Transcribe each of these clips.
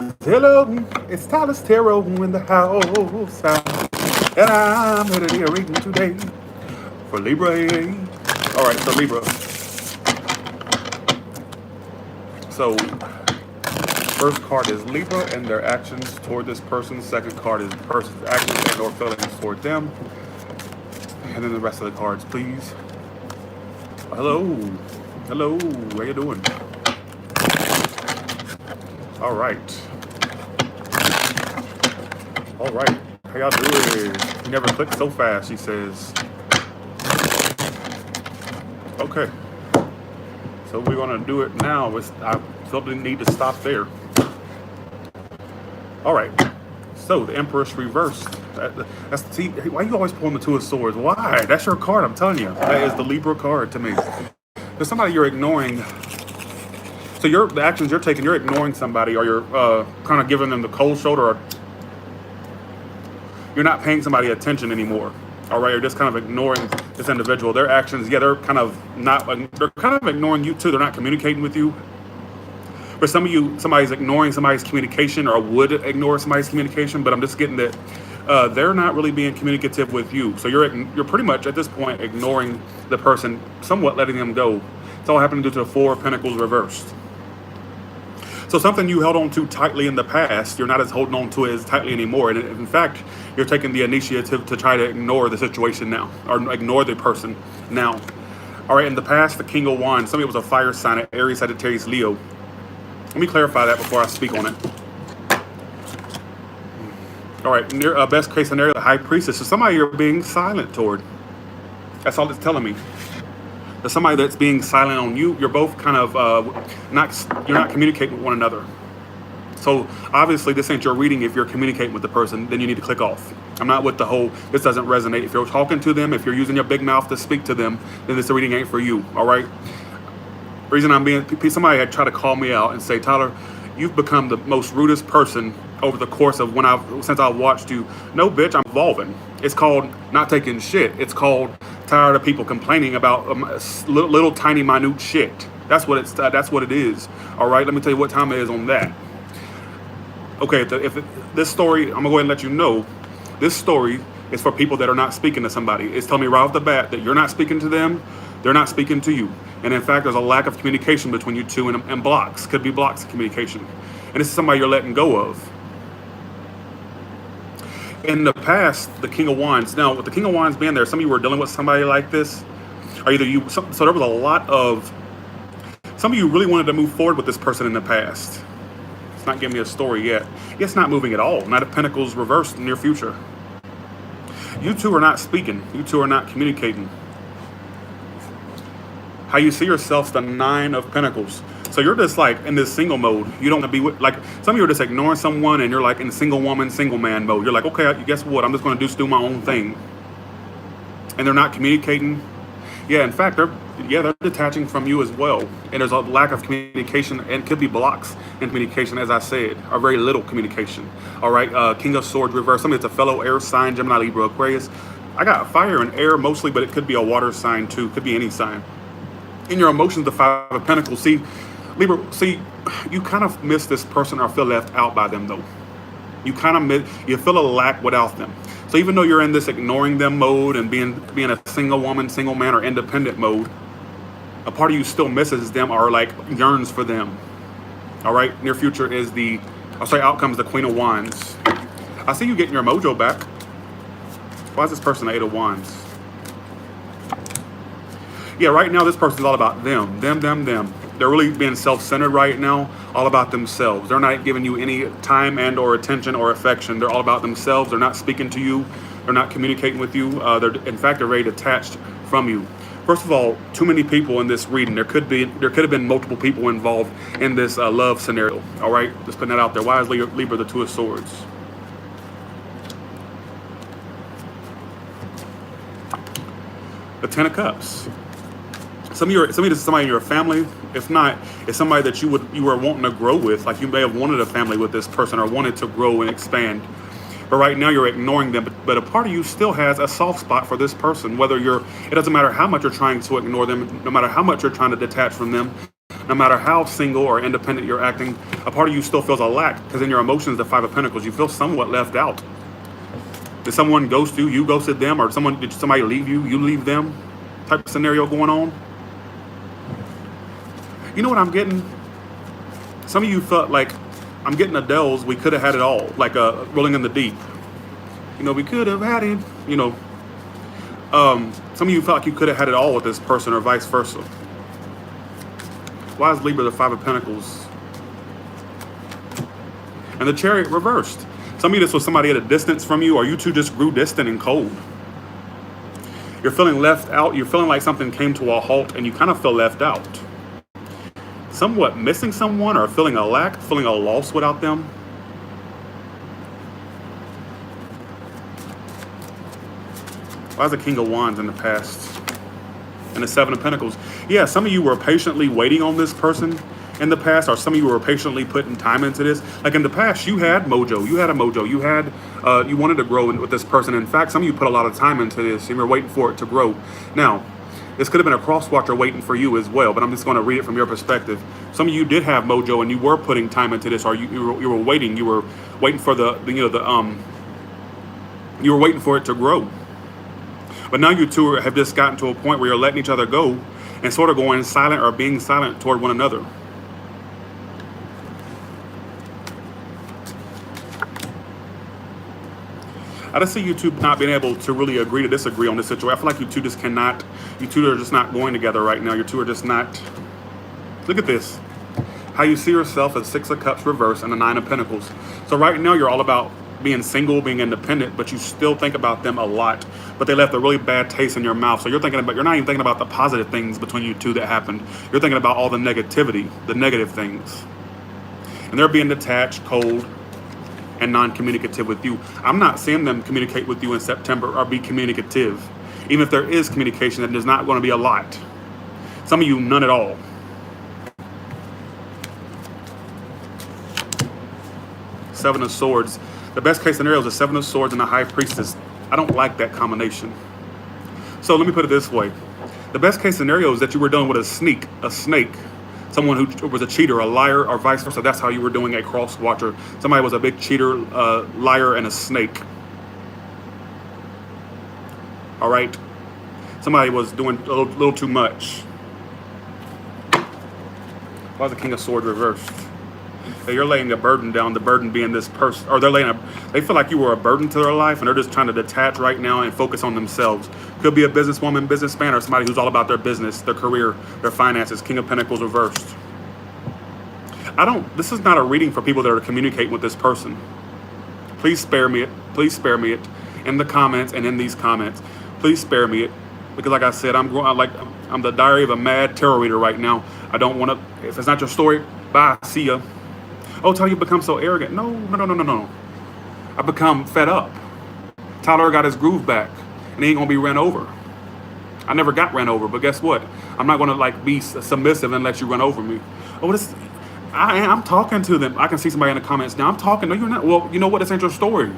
Hello, it's Tyler's Tarot in the house, and I'm here to do a reading today for Libra. All right, so Libra. So first card is Libra and their actions toward this person. Second card is the person's actions and or feelings toward them. And then the rest of the cards, please. Hello, hello, how you doing? All right. All right, how y'all doing? You never clicked so fast, she says. Okay, so we're gonna do it now. I felt the need to stop there. All right, so the Empress reversed. See, why you always pulling the Two of Swords? Why? That's your card, I'm telling you. That is the Libra card to me. There's somebody you're ignoring. So the actions you're taking, you're ignoring somebody, or you're kind of giving them the cold shoulder, or you're not paying somebody attention anymore. All right, you're just kind of ignoring this individual. Their actions, yeah, they're kind of ignoring you too. They're not communicating with you. For some of you, somebody's ignoring somebody's communication, or would ignore somebody's communication. But I'm just getting that they're not really being communicative with you. So you're pretty much at this point ignoring the person, somewhat letting them go. It's all happening due to the Four of Pentacles reversed. So something you held on to tightly in the past, you're not as holding on to it as tightly anymore. And in fact, you're taking the initiative to try to ignore the situation now, or ignore the person now. All right, in the past, the King of Wands, somebody was a fire sign, Aries, Sagittarius, Leo. Let me clarify that before I speak on it. All right, best case scenario, the High Priestess. So somebody you're being silent toward. That's all it's telling me. There's somebody that's being silent on you. You're both kind of you're not communicating with one another. So obviously this ain't your reading. If you're communicating with the person, then you need to click off. I'm not with the whole, this doesn't resonate. If you're talking to them, if you're using your big mouth to speak to them, then this reading ain't for you, all right? Reason I'm being, somebody had tried to call me out and say, Tyler, you've become the most rudest person over the course of since I watched you. No, bitch, I'm evolving. It's called not taking shit. It's called tired of people complaining about little tiny minute shit. That's what it is. All right, let me tell you what time it is on that. Okay, this story, I'm gonna go ahead and let you know. This story is for people that are not speaking to somebody. It's telling me right off the bat that you're not speaking to them. They're not speaking to you. And in fact, there's a lack of communication between you two, and blocks. Could be blocks of communication. And this is somebody you're letting go of. In the past, the King of Wands. Now, with the King of Wands being there, some of you were dealing with somebody like this. Or either you, so there was a lot of, some of you really wanted to move forward with this person in the past. It's not giving me a story yet. It's not moving at all. Knight of Pentacles reversed in near future. You two are not speaking. You two are not communicating. How you see yourself, the Nine of Pentacles. So you're just like in this single mode. You don't want to be with, like, some of you are just ignoring someone and you're like in single woman, single man mode. You're like, okay, guess what? I'm just going to do my own thing. And they're not communicating. Yeah, in fact, they're detaching from you as well. And there's a lack of communication, and it could be blocks in communication, as I said, or very little communication. All right, King of Swords reverse. Somebody that's a fellow air sign, Gemini, Libra, Aquarius. I got fire and air mostly, but it could be a water sign too. Could be any sign. In your emotions, the Five of Pentacles. See, Libra, you kind of miss this person or feel left out by them, though. You feel a lack without them. So even though you're in this ignoring them mode and being a single woman, single man, or independent mode, a part of you still misses them or like yearns for them. All right, near future is outcome is the Queen of Wands. I see you getting your mojo back. Why is this person the Eight of Wands? Yeah, right now this person is all about them. They're really being self-centered right now, all about themselves. They're not giving you any time and or attention or affection. They're all about themselves. They're not speaking to you. They're not communicating with you. In fact, they're very detached from you. First of all, too many people in this reading. There could have been multiple people involved in this love scenario. All right, just putting that out there. Why is Libra the Two of Swords? The Ten of Cups. Some of you, this is somebody in your family. If not, it's somebody that you were wanting to grow with. Like you may have wanted a family with this person or wanted to grow and expand. But right now you're ignoring them. But a part of you still has a soft spot for this person. It doesn't matter how much you're trying to ignore them, no matter how much you're trying to detach from them. No matter how single or independent you're acting, a part of you still feels a lack, because in your emotions, the Five of Pentacles, you feel somewhat left out. Did someone ghost you? You ghosted them, or did somebody leave you? You leave them? Type of scenario going on. You know what I'm getting? Some of you felt like, I'm getting Adele's "We Could Have Had It All," like Rolling in the Deep. You know, we could have had it. You know, some of you felt like you could have had it all with this person, or vice versa. Why is Libra the Five of Pentacles? And the Chariot reversed. Some of you, this was somebody at a distance from you, or you two just grew distant and cold. You're feeling left out. You're feeling like something came to a halt, and you kind of feel left out. Somewhat missing someone, or feeling a lack, feeling a loss without them. Why is the King of Wands in the past? And the Seven of Pentacles. Yeah, some of you were patiently waiting on this person in the past, or some of you were patiently putting time into this. Like in the past, you had mojo. You had a mojo. You had, you wanted to grow with this person. In fact, some of you put a lot of time into this, and you were waiting for it to grow. Now, this could have been a cross watcher waiting for you as well, but I'm just going to read it from your perspective. Some of you did have mojo, and you were putting time into this, or you were waiting. You were waiting for you were waiting for it to grow. But now you two have just gotten to a point where you're letting each other go and sort of going silent, or being silent toward one another. I just see you two not being able to really agree to disagree on this situation. I feel like you two just cannot, you two are just not going together right now. You two are just not. Look at this. How you see yourself as Six of Cups reverse and the Nine of Pentacles. So right now you're all about being single, being independent, but you still think about them a lot. But they left a really bad taste in your mouth. So you're not even thinking about the positive things between you two that happened. You're thinking about all the negativity, the negative things. And they're being detached, cold, and non-communicative with you. I'm not seeing them communicate with you in September or be communicative. Even if there is communication, then there's not going to be a lot. Some of you, none at all. Seven of Swords. The best case scenario is the Seven of Swords and the High Priestess. I don't like that combination. So let me put it this way. The best case scenario is that you were dealing with a snake, someone who was a cheater, a liar, or vice versa. That's how you were doing a cross watcher. Somebody was a big cheater, liar, and a snake. All right. Somebody was doing a little too much. Why is the King of Swords reversed? You're laying a burden down, the burden being this person, or they feel like you were a burden to their life, and they're just trying to detach right now and focus on themselves. Could be a businesswoman, businessman, or somebody who's all about their business, their career, their finances. King of Pentacles reversed. This is not a reading for people that are communicating with this person. Please spare me it. Please spare me it in the comments and in these comments. Please spare me it. Because like I said, I'm the diary of a mad tarot reader right now. I don't want to, if it's not your story, bye, see ya. Oh, Tyler, you become so arrogant. No. I become fed up. Tyler got his groove back, and he ain't gonna be ran over. I never got ran over, but guess what? I'm not gonna be submissive and let you run over me. Oh, I'm talking to them. I can see somebody in the comments now. I'm talking. No, you're not. Well, you know what? This ain't your story.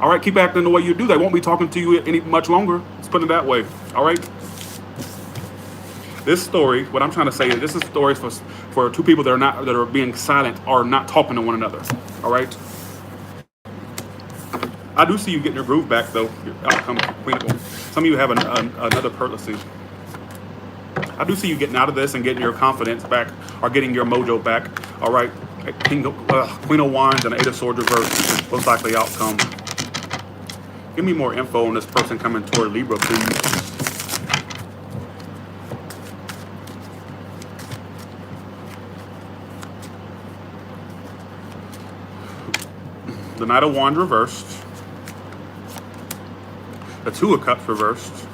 All right, keep acting the way you do. They won't be talking to you any much longer. Let's put it that way. All right. This story, what I'm trying to say is, this is stories for two people that are being silent or not talking to one another. All right. I do see you getting your groove back, though. Your outcome, Queen of Wands. Some of you have another let's see. I do see you getting out of this and getting your confidence back, or getting your mojo back. All right. Queen of Wands and Eight of Swords reversed. Most likely outcome. Give me more info on this person coming toward Libra, please. The Knight of Wands reversed. The Two of Cups reversed.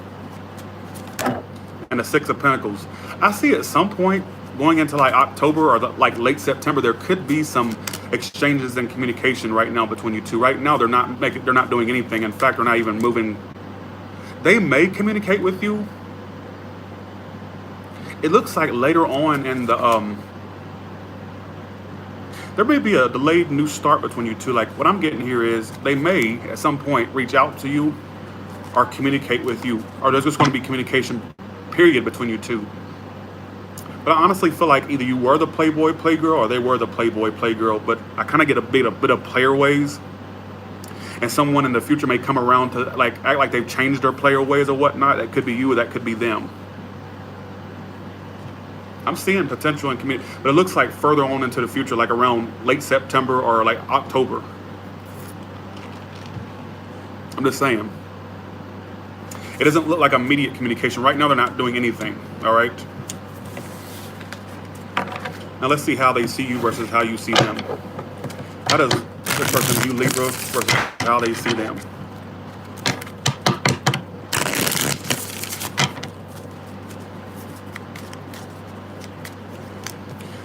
And the Six of Pentacles. I see at some point going into like October or late September, there could be some exchanges and communication right now between you two. Right now, they're not doing anything. In fact, they're not even moving. They may communicate with you. It looks like later on in the there may be a delayed new start between you two. Like, what I'm getting here is they may at some point reach out to you or communicate with you, or there's just going to be communication period between you two. But I honestly feel like either you were the playboy playgirl or they were the playboy playgirl. But I kind of get a bit of player ways, and someone in the future may come around to like act like they've changed their player ways or whatnot. That could be you, or that could be them. I'm seeing potential in community, but it looks like further on into the future, like around late September or like October. I'm just saying. It doesn't look like immediate communication. Right now, they're not doing anything. All right. Now let's see how they see you versus how you see them. How does this person view Libra versus how they see them?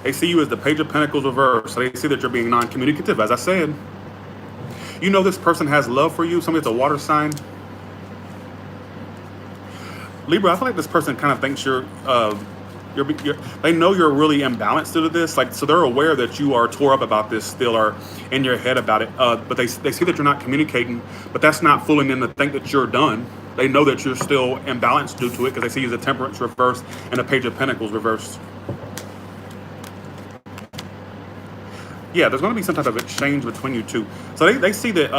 They see you as the Page of Pentacles reversed. So they see that you're being non-communicative. As I said, you know this person has love for you. Somebody that's a water sign. Libra, I feel like this person kind of thinks they know you're really imbalanced due to this. Like, so they're aware that you are tore up about this still, or in your head about it. But they see that you're not communicating, but that's not fooling them to think that you're done. They know that you're still imbalanced due to it because they see you as a Temperance reversed and a Page of Pentacles reversed. Yeah, there's going to be some type of exchange between you two. So they see that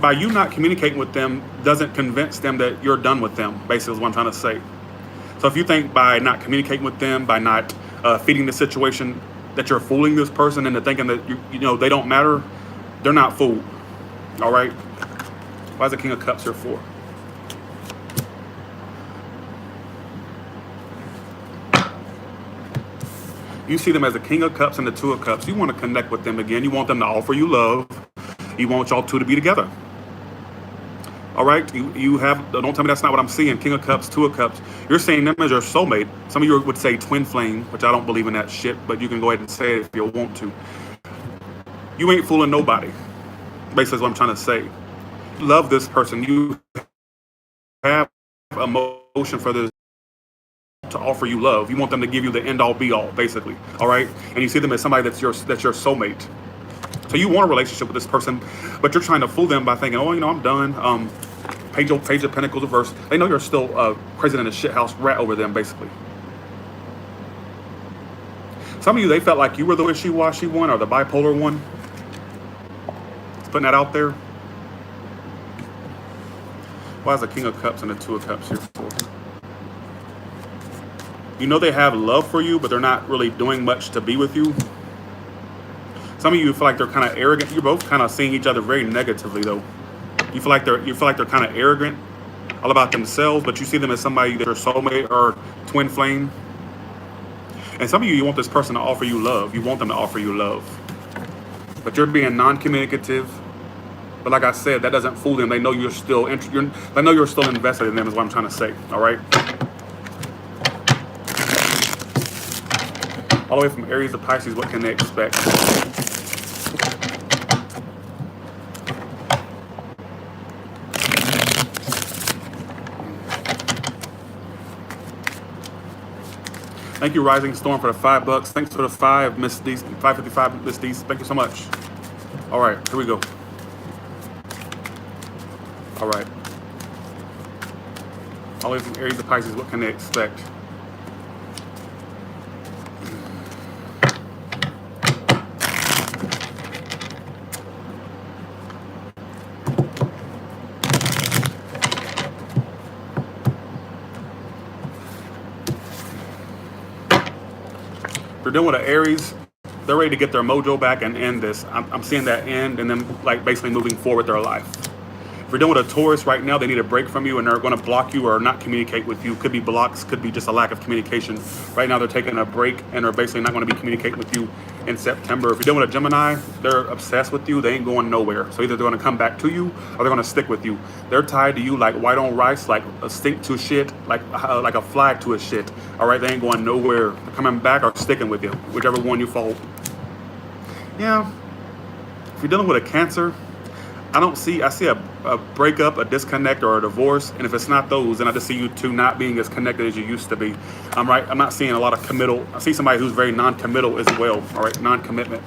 by you not communicating with them doesn't convince them that you're done with them, basically is what I'm trying to say. So if you think by not communicating with them, by not feeding the situation, that you're fooling this person into thinking that you know they don't matter, they're not fooled. All right? Why is the King of Cups here for? You see them as the King of Cups and the Two of Cups. You want to connect with them again. You want them to offer you love. You want y'all two to be together. All right? You have, don't tell me that's not what I'm seeing. King of Cups, Two of Cups. You're seeing them as your soulmate. Some of you would say twin flame, which I don't believe in that shit, but you can go ahead and say it if you want to. You ain't fooling nobody. Basically is what I'm trying to say. Love this person. You have emotion for this to offer you love. You want them to give you the end all be all, basically. All right? And you see them as somebody that's your soulmate. So you want a relationship with this person, but you're trying to fool them by thinking, oh, you know, I'm done. Page of Pentacles reverse. They know you're still crazy in a shithouse rat over them, basically. Some of you, they felt like you were the wishy-washy one or the bipolar one. Just putting that out there. Why is the King of Cups and the Two of Cups here for? You know they have love for you, but they're not really doing much to be with you. Some of you feel like they're kind of arrogant. You're both kind of seeing each other very negatively, though. You feel like they're kind of arrogant, all about themselves, but you see them as somebody that's your soulmate or twin flame. And some of you want this person to offer you love. You want them to offer you love, but you're being non-communicative. But like I said, that doesn't fool them. They know you're still they know you're still invested in them. Is what I'm trying to say. All right. All the way from Aries to Pisces, what can they expect? Thank you, Rising Storm, for the $5. Thanks for the 5, Miss D. 555, Miss D. Thank you so much. All right, here we go. All right. All the way from Aries to Pisces, what can they expect? If you're dealing with an Aries, they're ready to get their mojo back and end this. I'm seeing that end and then like basically moving forward their life. If you're dealing with a Taurus right now, they need a break from you and they're going to block you or not communicate with you. Could be blocks, could be just a lack of communication. Right now they're taking a break and they're basically not going to be communicating with you in September. If you're dealing with a Gemini, they're obsessed with you. They ain't going nowhere. So either they're going to come back to you or they're going to stick with you. They're tied to you like white on rice, like a stink to shit, like a flag to a shit. All right, they ain't going nowhere. They're coming back or sticking with you, whichever one you fall. Yeah. If you're dealing with a Cancer, I see a breakup, a disconnect, or a divorce. And if it's not those, then I just see you two not being as connected as you used to be. I'm not seeing a lot of committal. I see somebody who's very non-committal as well. All right, non-commitment.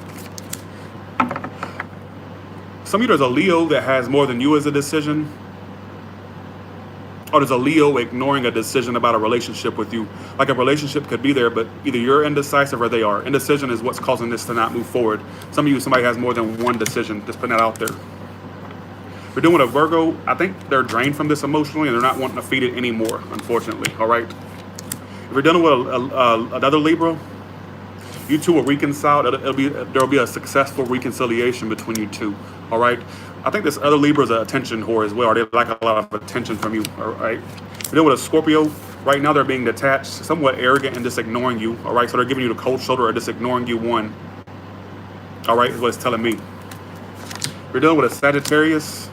Some of you, there's a Leo that has more than you as a decision. Or there's a Leo ignoring a decision about a relationship with you. Like a relationship could be there, but either you're indecisive or they are. Indecision is what's causing this to not move forward. Some of you, somebody has more than one decision. Just putting that out there. If you're doing a Virgo, I think they're drained from this emotionally and they're not wanting to feed it anymore, unfortunately, all right? If you're dealing with another Libra, you two will reconcile. There'll be a successful reconciliation between you two, all right? I think this other Libra is an attention whore as well, or they like a lot of attention from you, all right? If you're dealing with a Scorpio, right now they're being detached, somewhat arrogant, and just ignoring you, all right? So they're giving you the cold shoulder or just ignoring you, one, all right, is what it's telling me. If you're dealing with a Sagittarius,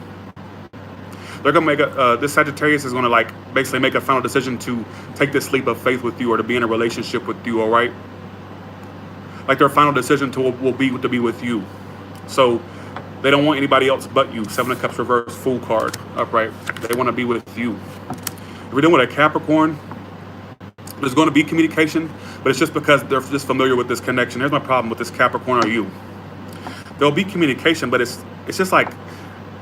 they're gonna make this Sagittarius is gonna like basically make a final decision to take this leap of faith with you or to be in a relationship with you, all right? Like their final decision will be to be with you. So they don't want anybody else but you. Seven of Cups reverse, Fool card upright. They want to be with you. If we're dealing with a Capricorn, there's going to be communication, but it's just because they're just familiar with this connection. Here's my problem with this Capricorn or you. There'll be communication, but it's just like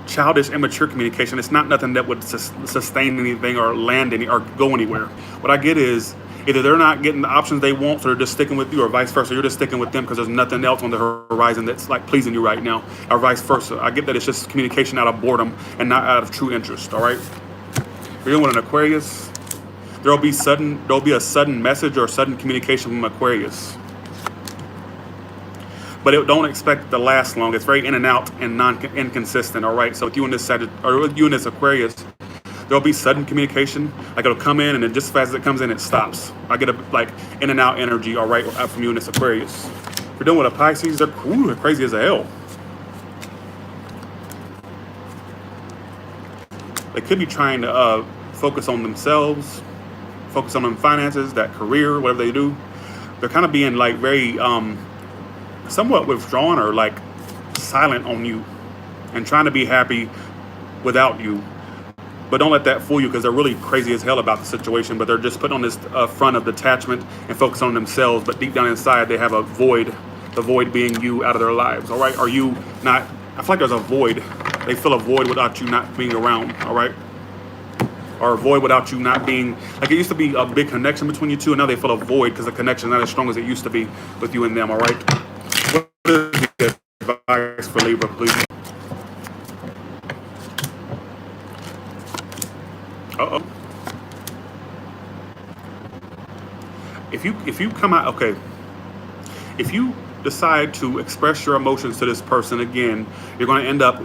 childish, immature communication. It's not nothing that would sustain anything or land any or go anywhere. What I get is either they're not getting the options they want, so they're just sticking with you, or vice versa. You're just sticking with them because there's nothing else on the horizon that's like pleasing you right now, or vice versa. I get that it's just communication out of boredom and not out of true interest. All right. If you're dealing with an Aquarius, there'll be a sudden message or sudden communication from Aquarius, but don't expect it to last long. It's very in and out and inconsistent. All right. So with you and this with you and this Aquarius, there'll be sudden communication, like it'll come in and then just as fast as it comes in, it stops. I get a like in and out energy, all right, from you in this Aquarius. If you're dealing with a Pisces, they're crazy as hell. They could be trying to focus on themselves, focus on their finances, that career, whatever they do. They're kind of being like very somewhat withdrawn or like silent on you and trying to be happy without you. But don't let that fool you because they're really crazy as hell about the situation, but they're just putting on this front of detachment and focus on themselves. But deep down inside, they have a void, the void being you out of their lives. All right. Are you not? I feel like there's a void. They feel a void without you not being around. All right. Or a void without you not being, like it used to be a big connection between you two, and now they feel a void because the connection is not as strong as it used to be with you and them. All right. What is the advice for Libra, please? Uh-oh. If you come out, okay, if you decide to express your emotions to this person again, you're going to end up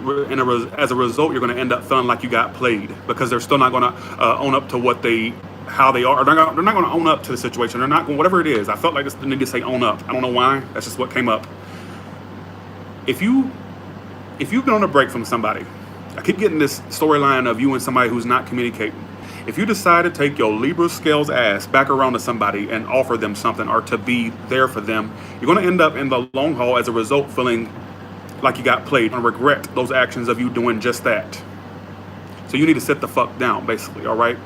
as a result, you're going to end up feeling like you got played because they're still not going to own up to how they are. They're not going to own up to the situation. They're not going, whatever it is. I felt like they need to say own up. I don't know why. That's just what came up. If you've been on a break from somebody, I keep getting this storyline of you and somebody who's not communicating. If you decide to take your Libra scales ass back around to somebody and offer them something or to be there for them, you're going to end up in the long haul as a result feeling like you got played and regret those actions of you doing just that. So you need to sit the fuck down, basically, all right?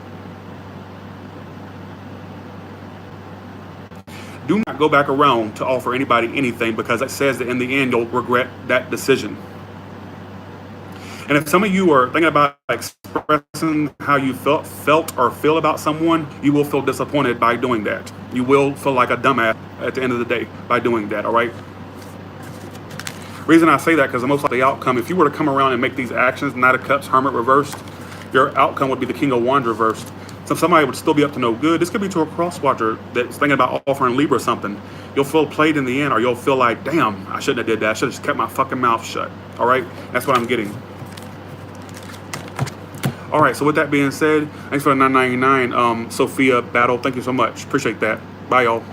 Do not go back around to offer anybody anything because it says that in the end you'll regret that decision. And if some of you are thinking about expressing how you felt or feel about someone, you will feel disappointed by doing that. You will feel like a dumbass at the end of the day by doing that, all right? Reason I say that because the most likely outcome, if you were to come around and make these actions, Knight of Cups, Hermit reversed, your outcome would be the King of Wands reversed. So somebody would still be up to no good. This could be to a cross-watcher that's thinking about offering Libra something. You'll feel played in the end, or you'll feel like, damn, I shouldn't have did that. I should have just kept my fucking mouth shut, all right? That's what I'm getting. All right, so with that being said, thanks for the $9.99 Sophia battle. Thank you so much. Appreciate that. Bye, y'all.